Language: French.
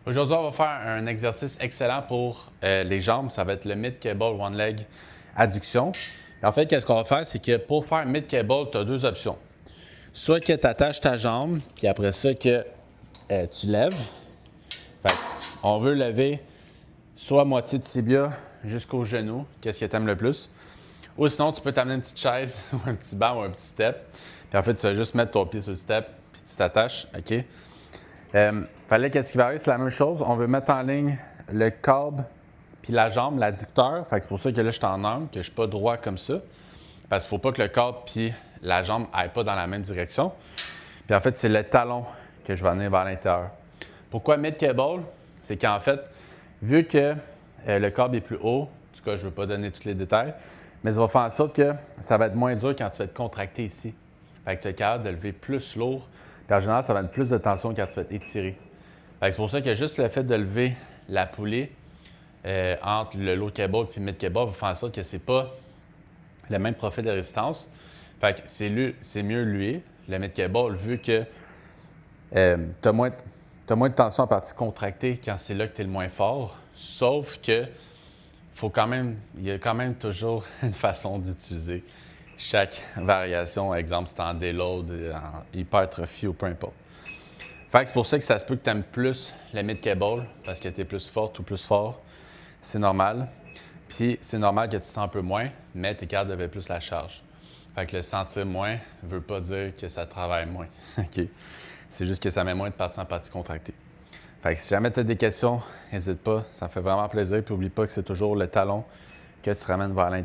Aujourd'hui, on va faire un exercice excellent pour les jambes. Ça va être le mid-cable one leg adduction. En fait, qu'est-ce qu'on va faire, c'est que pour faire mid-cable, tu as deux options. Soit que tu attaches ta jambe, puis après ça que tu lèves. Fait on veut lever soit moitié de tibia jusqu'au genou. Qu'est-ce que tu aimes le plus? Ou sinon, tu peux t'amener une petite chaise ou un petit banc ou un petit step. Puis en fait, tu vas juste mettre ton pied sur le step, puis tu t'attaches. OK? Fallait qu'est-ce qui va arriver, c'est la même chose. On veut mettre en ligne le câble puis la jambe, l'adducteur. Fait que c'est pour ça que là, je suis en angle, que je ne suis pas droit comme ça. Parce qu'il ne faut pas que le câble puis la jambe n'aillent pas dans la même direction. Puis en fait, c'est le talon que je vais amener vers l'intérieur. Pourquoi mid-cable? C'est qu'en fait, vu que le câble est plus haut, en tout cas, je ne veux pas donner tous les détails, mais ça va faire en sorte que ça va être moins dur quand tu vas être contracté ici. Fait que tu es capable de lever plus lourd. Puis en général, ça va être plus de tension quand tu vas t'étirer. C'est pour ça que juste le fait de lever la poulie entre le low cable et le mid cable va faire en sorte que c'est pas le même profil de résistance. Fait que c'est mieux lui, le mid cable, vu que tu as moins de tension en partie contractée quand c'est là que tu es le moins fort. Sauf que il y a quand même toujours une façon d'utiliser chaque variation. Exemple, si tu es en déload, en hypertrophie ou peu importe. Fait que c'est pour ça que ça se peut que tu aimes plus le mid-cable parce que tu es plus forte ou plus fort. C'est normal. Puis c'est normal que tu sens un peu moins, mais tu es capable de lever plus la charge. Fait que le sentir moins ne veut pas dire que ça travaille moins. OK? C'est juste que ça met moins de parties en partie contractée. Fait que si jamais tu as des questions, n'hésite pas. Ça me fait vraiment plaisir. Puis n'oublie pas que c'est toujours le talon que tu ramènes vers l'intérieur.